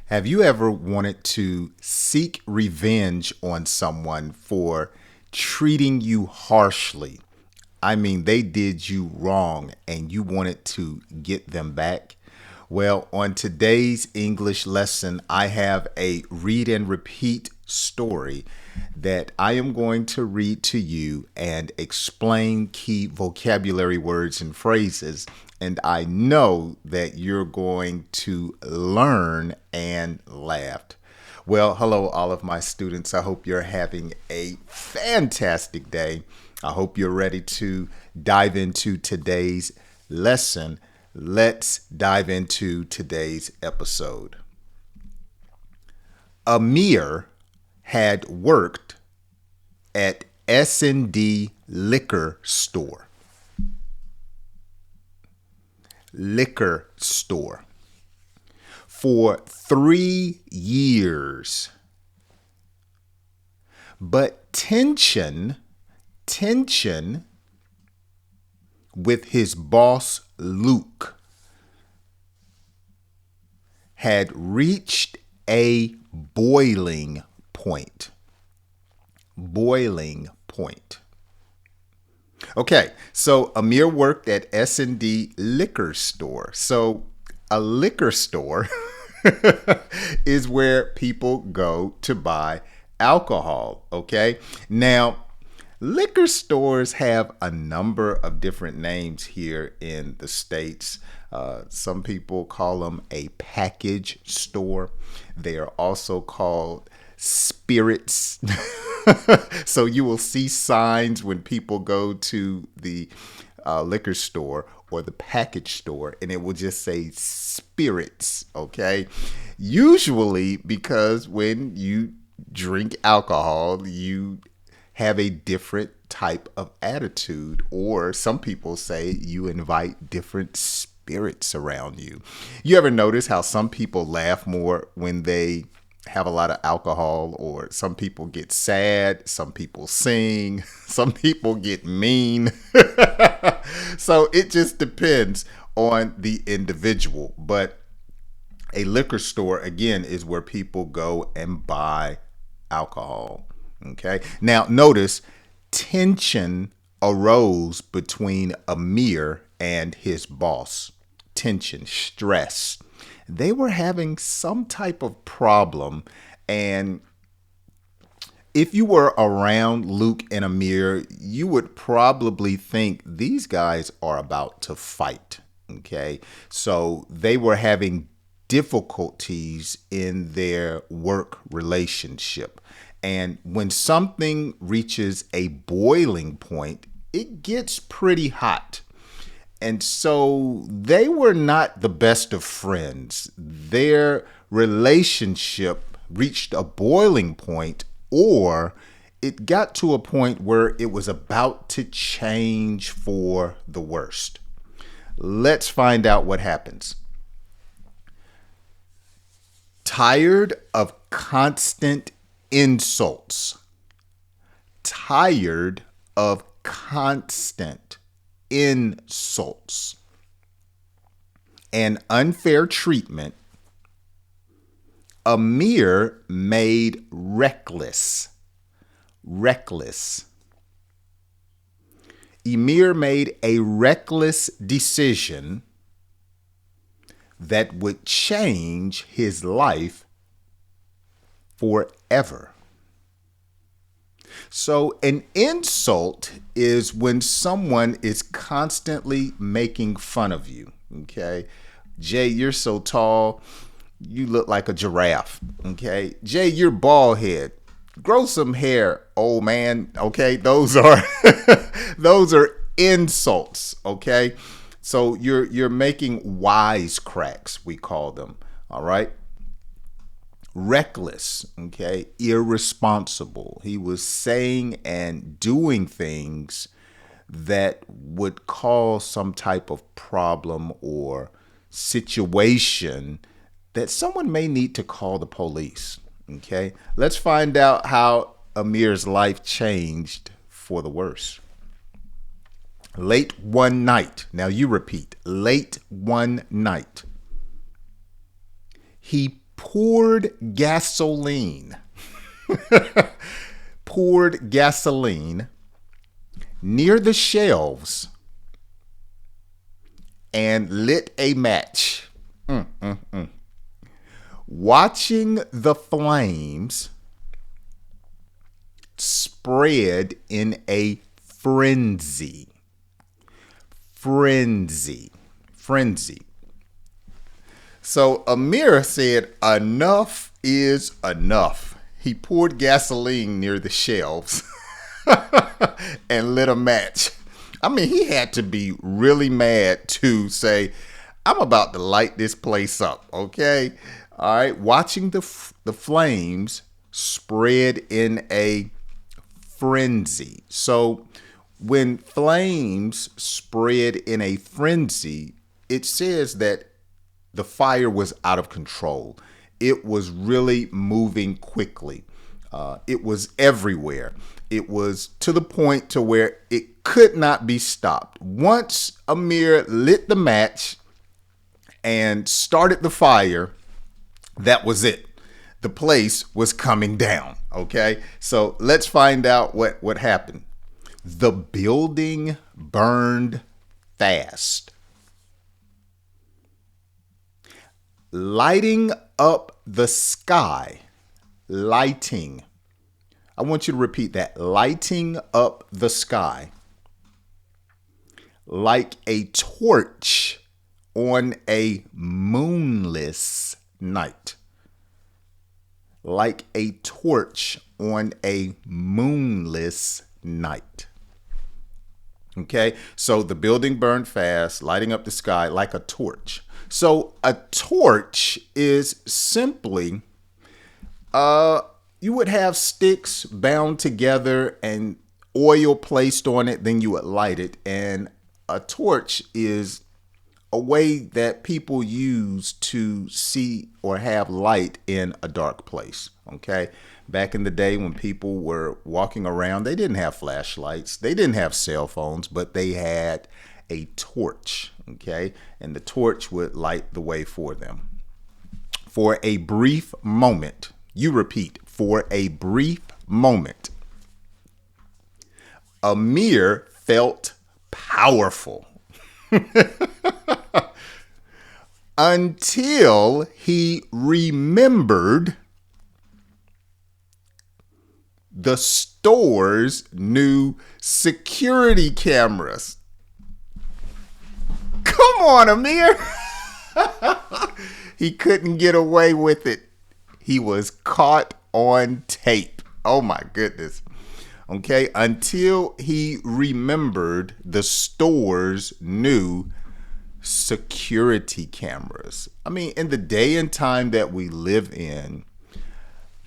Have you ever wanted to seek revenge on someone for treating you harshly? I mean, they did you wrong and you wanted to get them back. Well, on today's English lesson, I have a read and repeat story that I am going to read to you and explain key vocabulary words and phrases. And I know that you're going to learn and laugh. Well, hello, all of my students. I hope you're having a fantastic day. I hope you're ready to dive into today's lesson. Let's dive into today's episode. Amir had worked at S&D liquor store. Liquor store for 3 years. But tension with his boss Luke had reached a boiling point. Boiling point. Okay, so Amir worked at S&D liquor store. So a liquor store is where people go to buy alcohol, okay? Now, liquor stores have a number of different names here in the States. Some people call them a package store. They are also called spirits. So you will see signs when people go to the liquor store or the package store, and it will just say spirits, okay? Usually because when you drink alcohol, you have a different type of attitude, or some people say you invite different spirits around you. You ever notice how some people laugh more when they have a lot of alcohol, or some people get sad, some people sing, some people get mean. So it just depends on the individual. But a liquor store, again, is where people go and buy alcohol. Okay. Now, notice tension arose between Amir and his boss. Tension, stress. They were having some type of problem. And if you were around Luke and Amir, you would probably think these guys are about to fight. Okay. So they were having difficulties in their work relationship. And when something reaches a boiling point, it gets pretty hot. And so they were not the best of friends. Their relationship reached a boiling point, or it got to a point where it was about to change for the worst. Let's find out what happens. Tired of constant insults. Tired of constant insults and unfair treatment, Amir made reckless. Amir made a reckless decision that would change his life forever. So an insult is when someone is constantly making fun of you. Okay. Jay, you're so tall. You look like a giraffe. Okay. Jay, you're bald head. Grow some hair, old man. Okay. Those are those are insults. Okay. So you're making wisecracks, we call them. All right. Reckless, okay, irresponsible. He was saying and doing things that would cause some type of problem or situation that someone may need to call the police. Okay, let's find out how Amir's life changed for the worse. Late one night. Now you repeat. Late one night. He poured gasoline, poured gasoline near the shelves and lit a match. Watching the flames spread in a frenzy. Frenzy. So Amir said, enough is enough. He poured gasoline near the shelves and lit a match. I mean, he had to be really mad to say, I'm about to light this place up, okay? All right, watching the flames spread in a frenzy. So when flames spread in a frenzy, it says that the fire was out of control. It was really moving quickly. It was everywhere. It was to the point to where it could not be stopped. Once Amir lit the match and started the fire, that was it. The place was coming down, okay? So let's find out what happened. The building burned fast, lighting up the sky. Lighting. I want you to repeat that. Lighting up the sky like a torch on a moonless night. Like a torch on a moonless night. Okay, so the building burned fast, lighting up the sky like a torch. So a torch is simply, you would have sticks bound together and oil placed on it, then you would light it. And a torch is a way that people use to see or have light in a dark place. Okay. Back in the day when people were walking around, they didn't have flashlights. They didn't have cell phones, but they had a torch. Okay. And the torch would light the way for them. For a brief moment, you repeat, for a brief moment, Amir felt powerful. Until he remembered the store's new security cameras. Come on, Amir. He couldn't get away with it. He was caught on tape. Oh my goodness. Okay, until he remembered the store's new security cameras. I mean, in the day and time that we live in,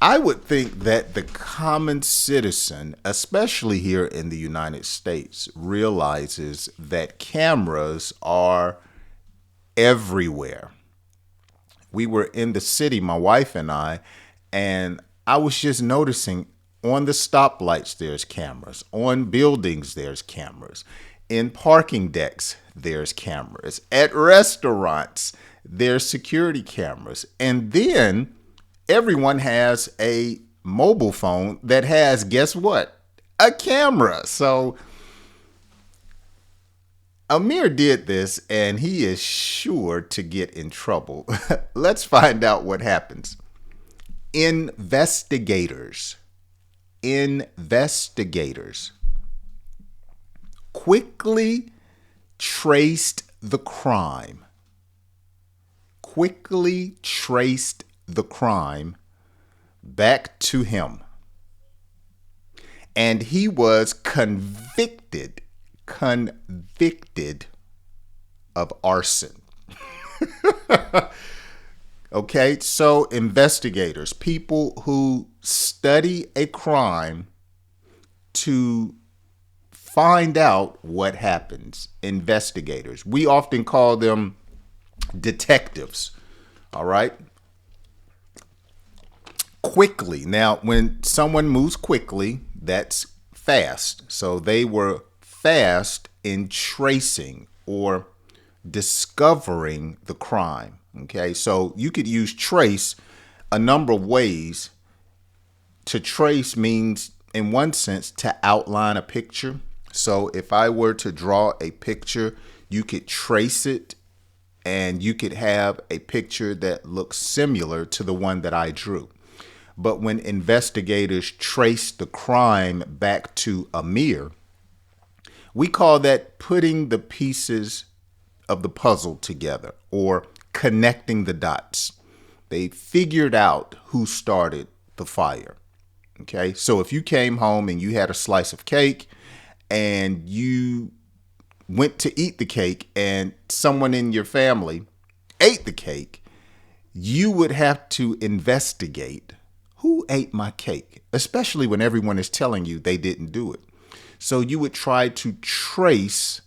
I would think that the common citizen, especially here in the United States, realizes that cameras are everywhere. We were in the city, my wife and I was just noticing on the stoplights, there's cameras. On buildings, there's cameras. In parking decks, there's cameras. At restaurants, there's security cameras. And then everyone has a mobile phone that has, guess what? A camera. So Amir did this and he is sure to get in trouble. Let's find out what happens. Investigators quickly traced the crime. Back to him. And he was convicted of arson. Okay, so investigators, people who study a crime to find out what happens. Investigators. We often call them detectives. All right. Quickly. Now, when someone moves quickly, that's fast. So they were fast in tracing or discovering the crime. Okay, so you could use trace a number of ways. To trace means, in one sense, to outline a picture. So if I were to draw a picture, you could trace it and you could have a picture that looks similar to the one that I drew. But when investigators trace the crime back to Amir, we call that putting the pieces of the puzzle together or connecting the dots. They figured out who started the fire. Okay, so if you came home and you had a slice of cake and you went to eat the cake and someone in your family ate the cake, you would have to investigate who ate my cake, especially when everyone is telling you they didn't do it. So you would try to trace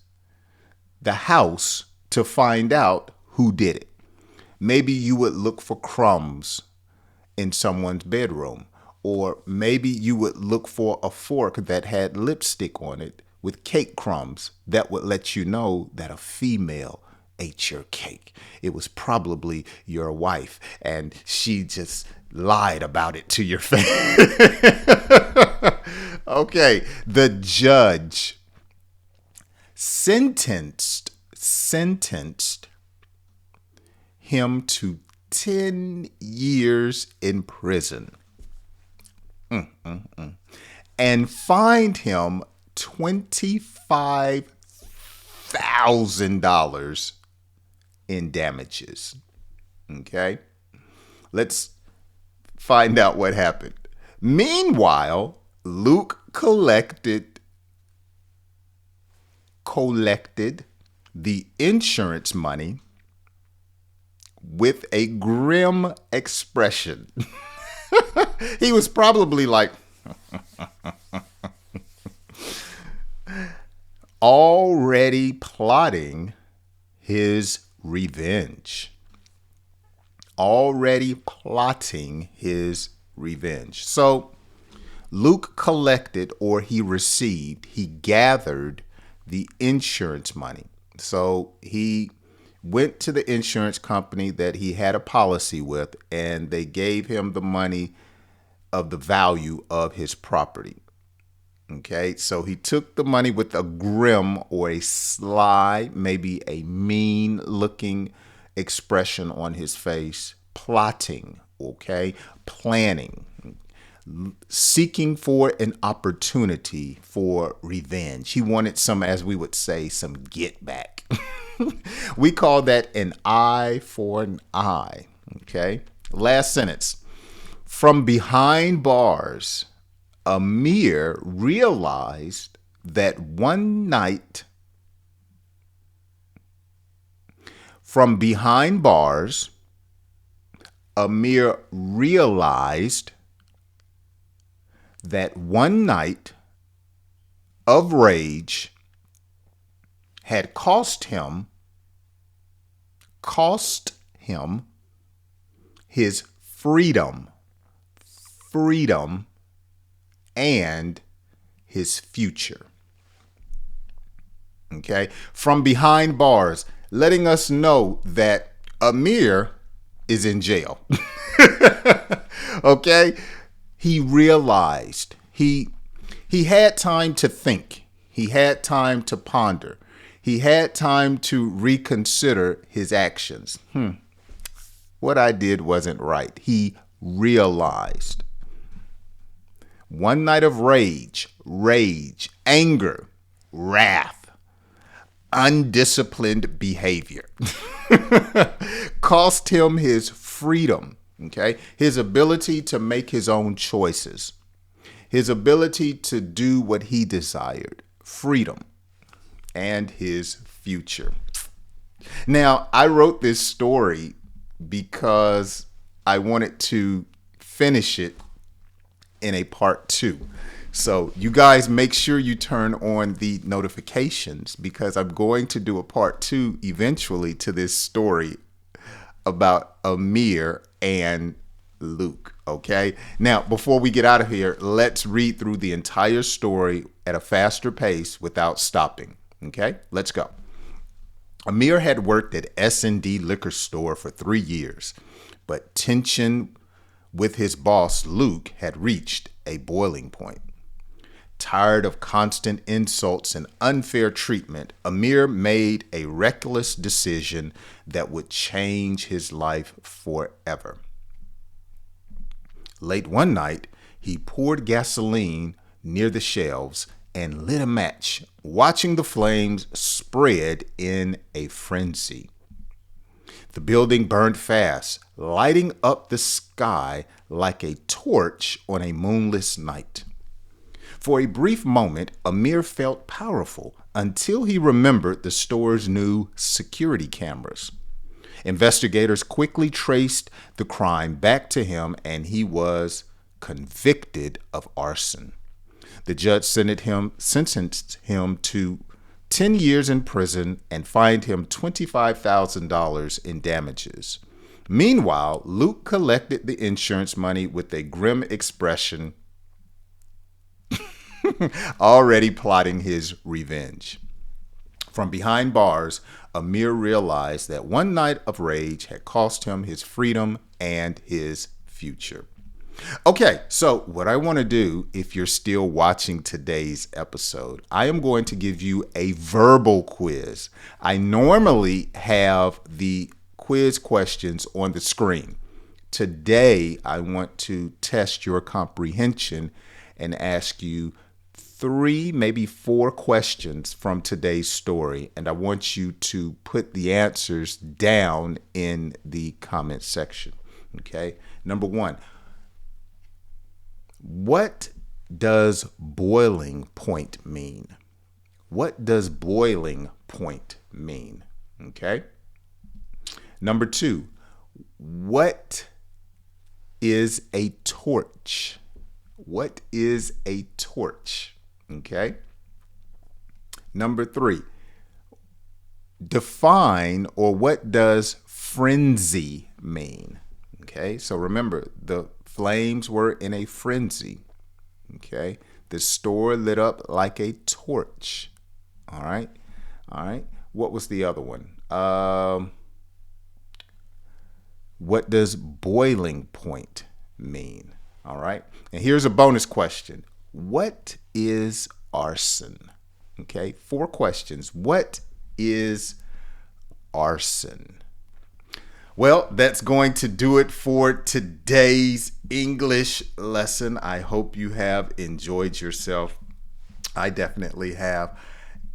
the house to find out who did it. Maybe you would look for crumbs in someone's bedroom, or maybe you would look for a fork that had lipstick on it with cake crumbs that would let you know that a female ate your cake. It was probably your wife, and she just lied about it to your face. Okay, the judge sentenced him to 10 years in prison and fined him $25,000 in damages. Okay, let's find out what happened. Meanwhile, Luke collected the insurance money with a grim expression. He was probably like, already plotting his revenge. So Luke collected, or he gathered the insurance money. So he went to the insurance company that he had a policy with, and they gave him the money of the value of his property. Okay, so he took the money with a grim or a sly, maybe a mean looking expression on his face, plotting, okay, planning, seeking for an opportunity for revenge. He wanted some, as we would say, some get back. We call that an eye for an eye. Okay. Last sentence. From behind bars, Amir realized that one night. From behind bars, Amir realized that one night of rage had cost him his freedom and his future. Okay, from behind bars, letting us know that Amir is in jail. Okay, he realized he had time to think. He had time to ponder. He had time to reconsider his actions. What I did wasn't right. He realized. One night of rage, anger, wrath, undisciplined behavior cost him his freedom, okay? His ability to make his own choices, his ability to do what he desired, freedom, and his future. Now, I wrote this story because I wanted to finish it in a part 2. So you guys make sure you turn on the notifications, because I'm going to do a part 2 eventually to this story about Amir and Luke. Okay. Now, before we get out of here, let's read through the entire story at a faster pace without stopping. Okay, let's go. Amir had worked at S&D liquor store for 3 years, but tension with his boss, Luke, had reached a boiling point. Tired of constant insults and unfair treatment, Amir made a reckless decision that would change his life forever. Late one night, he poured gasoline near the shelves and lit a match, watching the flames spread in a frenzy. The building burned fast, lighting up the sky like a torch on a moonless night. For a brief moment, Amir felt powerful until he remembered the store's new security cameras. Investigators quickly traced the crime back to him, and he was convicted of arson. The judge sentenced him to 10 years in prison and fined him $25,000 in damages. Meanwhile, Luke collected the insurance money with a grim expression, already plotting his revenge. From behind bars, Amir realized that one night of rage had cost him his freedom and his future. Okay, so what I want to do, if you're still watching today's episode, I am going to give you a verbal quiz. I normally have the quiz questions on the screen. Today, I want to test your comprehension and ask you 3, maybe 4 questions from today's story, and I want you to put the answers down in the comment section. Okay, number 1. What does boiling point mean? What does boiling point mean? Okay. Number 2, what is a torch? What is a torch? Okay. Number 3, define, or what does frenzy mean? Okay. So remember, the flames were in a frenzy. Okay. The store lit up like a torch. All right. All right. What was the other one? What does boiling point mean? All right. And here's a bonus question. What is arson? Okay. 4 questions. What is arson? Well, that's going to do it for today's English lesson. I hope you have enjoyed yourself. I definitely have.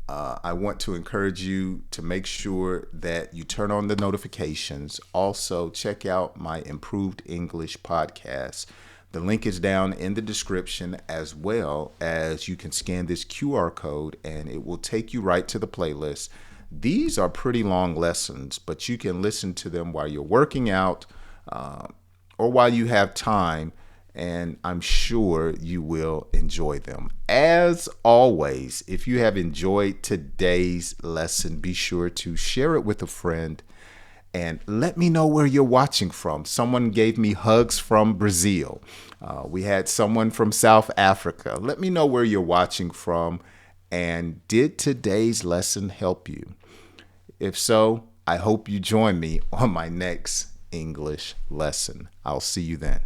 I want to encourage you to make sure that you turn on the notifications. Also, check out my Improved English podcast. The link is down in the description, as well as you can scan this QR code and it will take you right to the playlist. These are pretty long lessons, but you can listen to them while you're working out or while you have time, and I'm sure you will enjoy them. As always, if you have enjoyed today's lesson, be sure to share it with a friend and let me know where you're watching from. Someone gave me hugs from Brazil. We had someone from South Africa. Let me know where you're watching from. And did today's lesson help you? If so, I hope you join me on my next English lesson. I'll see you then.